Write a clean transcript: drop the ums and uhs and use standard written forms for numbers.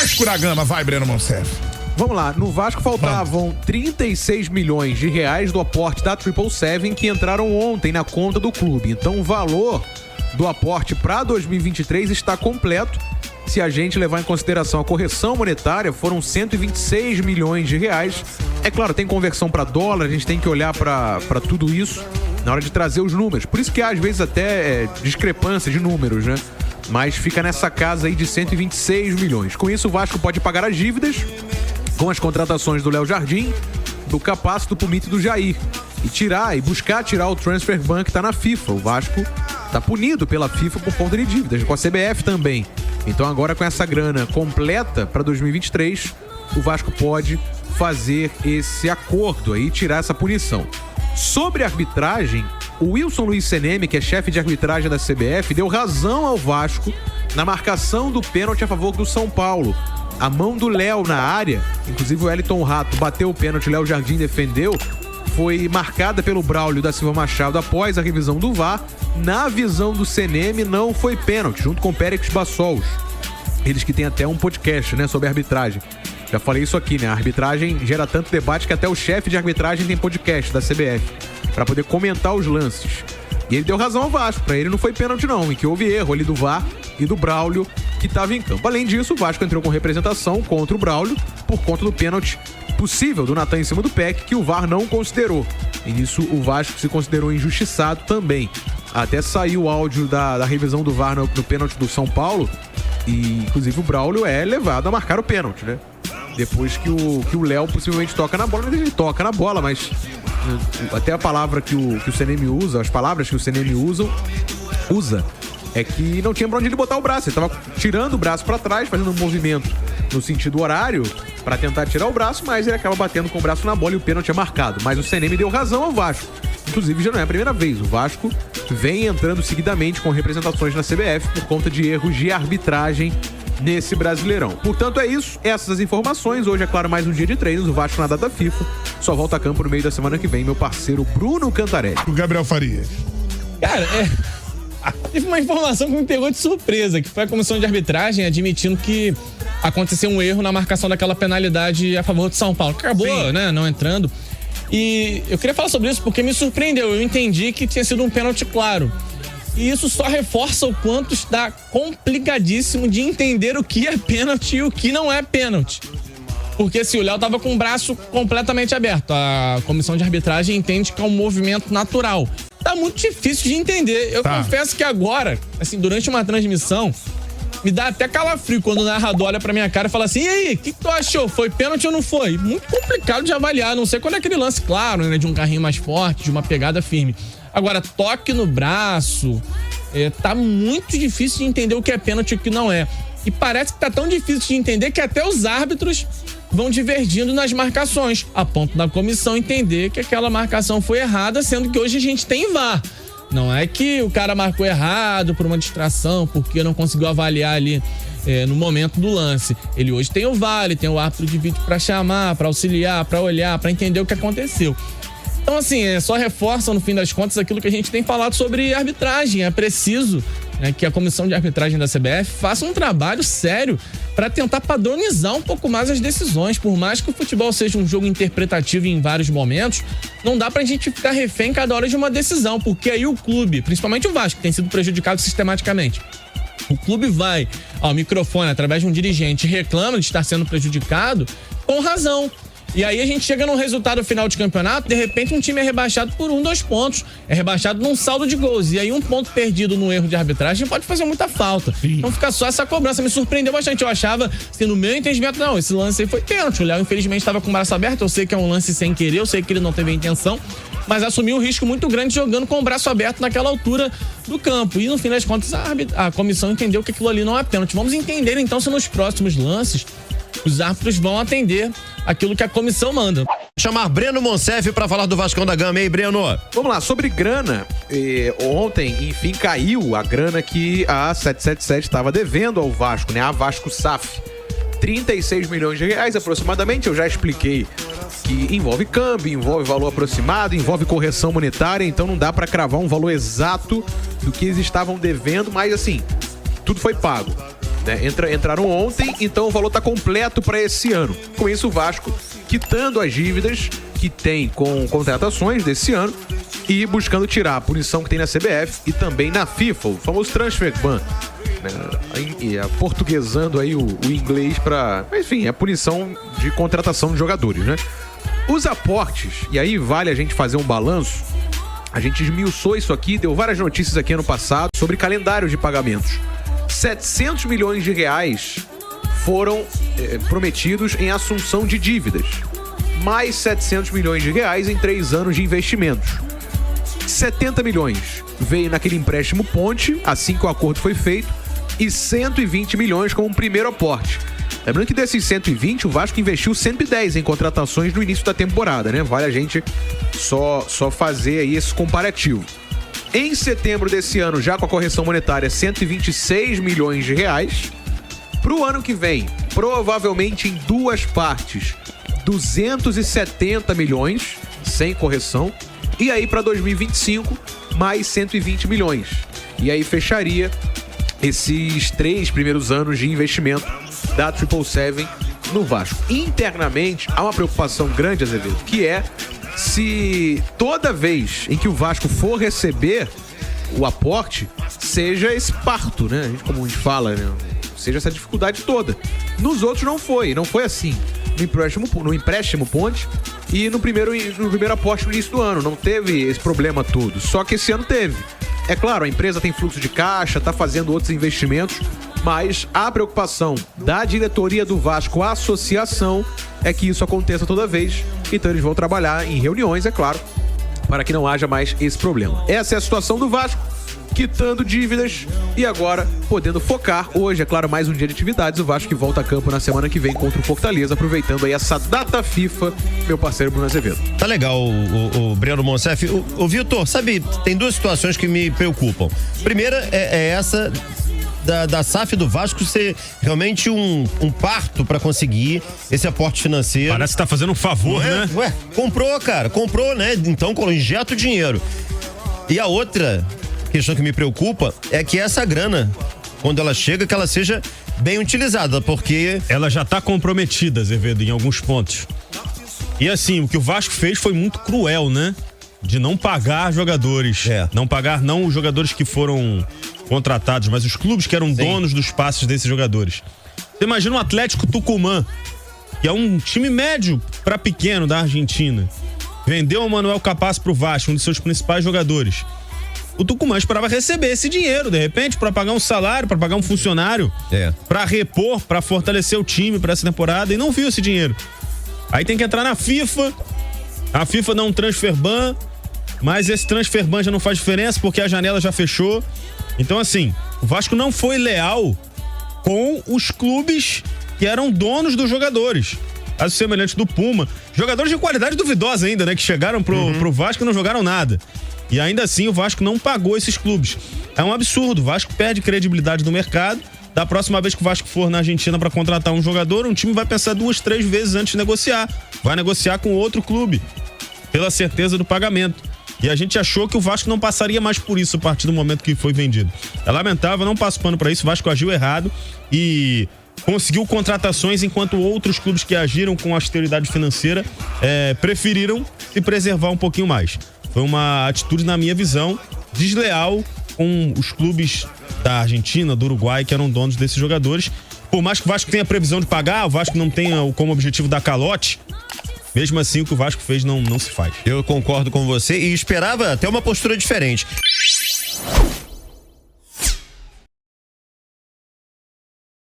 Vasco da Gama, vai, Breno Monsef. Vamos lá, no Vasco faltavam 36 milhões de reais do aporte da 777 que entraram ontem na conta do clube. Então o valor do aporte para 2023 está completo. Se a gente levar em consideração a correção monetária, foram 126 milhões de reais. É claro, tem conversão para dólar, a gente tem que olhar para tudo isso na hora de trazer os números. Por isso que há, às vezes, até discrepância de números, né? Mas fica nessa casa aí de 126 milhões. Com isso, o Vasco pode pagar as dívidas com as contratações do Léo Jardim, do Capasso, do Pumito e do Jair. E buscar tirar o transfer ban que tá na FIFA. O Vasco tá punido pela FIFA por conta de dívidas, com a CBF também. Então agora, com essa grana completa para 2023, o Vasco pode fazer esse acordo aí, tirar essa punição. Sobre a arbitragem, o Wilson Luiz Seneme, que é chefe de arbitragem da CBF, deu razão ao Vasco na marcação do pênalti a favor do São Paulo. A mão do Léo na área, inclusive o Elton Rato bateu o pênalti, o Léo Jardim defendeu, foi marcada pelo Braulio da Silva Machado após a revisão do VAR. Na visão do Seneme, não foi pênalti, junto com o Périx Bassols. Eles que têm até um podcast, né, sobre arbitragem. Já falei isso aqui, né? A arbitragem gera tanto debate que até o chefe de arbitragem tem podcast da CBF para poder comentar os lances. E ele deu razão ao Vasco, pra ele não foi pênalti não, e que houve erro ali do VAR e do Braulio que estava em campo. Além disso, o Vasco entrou com representação contra o Braulio por conta do pênalti possível do Natan em cima do Peck, que o VAR não considerou. E nisso o Vasco se considerou injustiçado também. Até saiu o áudio da revisão do VAR no pênalti do São Paulo, e inclusive o Braulio é levado a marcar o pênalti, né? Depois que o Léo possivelmente toca na bola, ele toca na bola, mas até a palavra que o Seneme usa, as palavras que o Seneme usa, é que não tinha pra onde ele botar o braço. Ele tava tirando o braço pra trás, fazendo um movimento no sentido horário pra tentar tirar o braço, mas ele acaba batendo com o braço na bola e o pênalti é marcado. Mas o Seneme deu razão ao Vasco. Inclusive, já não é a primeira vez. O Vasco vem entrando seguidamente com representações na CBF por conta de erros de arbitragem nesse Brasileirão. Portanto, é isso. Essas as informações. Hoje, é claro, mais um dia de treinos. O Vasco na data FIFA. Só volta a campo no meio da semana que vem, meu parceiro Bruno Cantarelli. O Gabriel Farias. Cara, teve uma informação que me pegou de surpresa, que foi a comissão de arbitragem admitindo que aconteceu um erro na marcação daquela penalidade a favor do São Paulo. Acabou, né, não entrando. E eu queria falar sobre isso porque me surpreendeu. Eu entendi que tinha sido um pênalti claro. E isso só reforça o quanto está complicadíssimo de entender o que é pênalti e o que não é pênalti. Porque se o Léo tava com o braço completamente aberto, a comissão de arbitragem entende que é um movimento natural. Tá muito difícil de entender. Eu confesso que agora, assim, durante uma transmissão, me dá até calafrio quando o narrador olha pra minha cara e fala assim: e aí, o que tu achou? Foi pênalti ou não foi? Muito complicado de avaliar, a não sei quando é aquele lance claro, né, de um carrinho mais forte, de uma pegada firme. Agora, toque no braço, tá muito difícil de entender o que é pênalti e o que não é. E parece que tá tão difícil de entender que até os árbitros vão divergindo nas marcações, a ponto da comissão entender que aquela marcação foi errada, sendo que hoje a gente tem VAR. Não é que o cara marcou errado por uma distração, porque não conseguiu avaliar ali no momento do lance. Ele hoje tem o VAR, ele tem o árbitro de vídeo pra chamar, pra auxiliar, pra olhar, pra entender o que aconteceu. Então, assim, só reforça, no fim das contas, aquilo que a gente tem falado sobre arbitragem. É preciso, né, que a comissão de arbitragem da CBF faça um trabalho sério para tentar padronizar um pouco mais as decisões. Por mais que o futebol seja um jogo interpretativo em vários momentos, não dá pra gente ficar refém cada hora de uma decisão, porque aí o clube, principalmente o Vasco, que tem sido prejudicado sistematicamente, o clube vai ao microfone através de um dirigente e reclama de estar sendo prejudicado com razão. E aí a gente chega num resultado final de campeonato, de repente um time é rebaixado por 2 pontos, é rebaixado num saldo de gols, e aí um ponto perdido no erro de arbitragem pode fazer muita falta. Sim. Então fica só essa cobrança, me surpreendeu bastante. Eu achava, assim, no meu entendimento, não, esse lance aí foi pênalti. O Léo infelizmente estava com o braço aberto, eu sei que é um lance sem querer, eu sei que ele não teve a intenção, mas assumiu um risco muito grande jogando com o braço aberto naquela altura do campo. E no fim das contas a comissão entendeu que aquilo ali não é pênalti. Vamos entender então se nos próximos lances os árbitros vão atender aquilo que a comissão manda. Chamar Breno Monsef para falar do Vascão da Gama. Ei, Breno. Vamos lá, sobre grana. Ontem, enfim, caiu a grana que a 777 estava devendo ao Vasco, né? A Vasco SAF. 36 milhões de reais aproximadamente. Eu já expliquei que envolve câmbio, envolve valor aproximado, envolve correção monetária, então não dá para cravar um valor exato do que eles estavam devendo, mas assim, tudo foi pago. né? Entraram ontem, então o valor está completo para esse ano. Com isso, o Vasco quitando as dívidas que tem com contratações desse ano e buscando tirar a punição que tem na CBF e também na FIFA, o famoso transfer ban, né? E aportuguesando aí o inglês para, enfim, a punição de contratação de jogadores, né? Os aportes, e aí vale a gente fazer um balanço, a gente esmiuçou isso aqui, deu várias notícias aqui ano passado sobre calendário de pagamentos. 700 milhões de reais foram prometidos em assunção de dívidas, mais 700 milhões de reais em 3 anos de investimentos. 70 milhões veio naquele empréstimo ponte, assim que o acordo foi feito, e 120 milhões como um primeiro aporte. Lembrando que desses 120, o Vasco investiu 110 em contratações no início da temporada, né? Vale a gente só fazer aí esse comparativo. Em setembro desse ano, já com a correção monetária, 126 milhões de reais. Para o ano que vem, provavelmente em 2 partes, 270 milhões, sem correção. E aí para 2025, mais 120 milhões. E aí fecharia esses 3 primeiros anos de investimento da 777 no Vasco. Internamente, há uma preocupação grande, Azevedo, que é se toda vez em que o Vasco for receber o aporte, seja esse parto, né? Como a gente fala, né? Seja essa dificuldade toda. Nos outros não foi assim. No empréstimo ponte e no primeiro aporte no início do ano. Não teve esse problema todo. Só que esse ano teve. É claro, a empresa tem fluxo de caixa, está fazendo outros investimentos, mas a preocupação da diretoria do Vasco, a associação, é que isso aconteça toda vez. Então eles vão trabalhar em reuniões, é claro, para que não haja mais esse problema. Essa é a situação do Vasco, quitando dívidas e agora podendo focar. Hoje, é claro, mais um dia de atividades. O Vasco que volta a campo na semana que vem contra o Fortaleza, aproveitando aí essa data FIFA, meu parceiro Bruno Azevedo. Tá legal o Breno Monsef. O Vitor, sabe, tem 2 situações que me preocupam. Primeira é essa da SAF do Vasco ser realmente um parto para conseguir esse aporte financeiro. Parece que tá fazendo um favor, né? Ué, comprou, né? Então injeta o dinheiro. E a outra questão que me preocupa é que essa grana, quando ela chega, que ela seja bem utilizada, porque ela já tá comprometida, Azevedo, em alguns pontos. E assim, o que o Vasco fez foi muito cruel, né? De não pagar jogadores. Não pagar os jogadores que foram contratados, mas os clubes que eram donos dos passes desses jogadores. Você imagina um Atlético Tucumã, que é um time médio para pequeno da Argentina. Vendeu o Manuel Capaz pro Vasco, um dos seus principais jogadores. O Tucumã esperava receber esse dinheiro, de repente, para pagar um salário, para pagar um funcionário, para repor, para fortalecer o time para essa temporada, e não viu esse dinheiro. Aí tem que entrar na FIFA, a FIFA dá um transfer ban, mas esse transfer ban já não faz diferença porque a janela já fechou. Então, assim, o Vasco não foi leal com os clubes que eram donos dos jogadores. Caso semelhante do Puma. Jogadores de qualidade duvidosa ainda, né? Que chegaram pro Vasco e não jogaram nada. E ainda assim o Vasco não pagou esses clubes. É um absurdo. O Vasco perde credibilidade no mercado. Da próxima vez que o Vasco for na Argentina para contratar um jogador, um time vai pensar 2, 3 vezes antes de negociar. Vai negociar com outro clube, pela certeza do pagamento. E a gente achou que o Vasco não passaria mais por isso a partir do momento que foi vendido. É lamentável, não passo pano para isso. O Vasco agiu errado e conseguiu contratações, enquanto outros clubes que agiram com austeridade financeira preferiram se preservar um pouquinho mais. Foi uma atitude, na minha visão, desleal com os clubes da Argentina, do Uruguai, que eram donos desses jogadores. Por mais que o Vasco tenha previsão de pagar, o Vasco não tenha como objetivo dar calote, mesmo assim o que o Vasco fez não se faz. Eu concordo com você e esperava até uma postura diferente.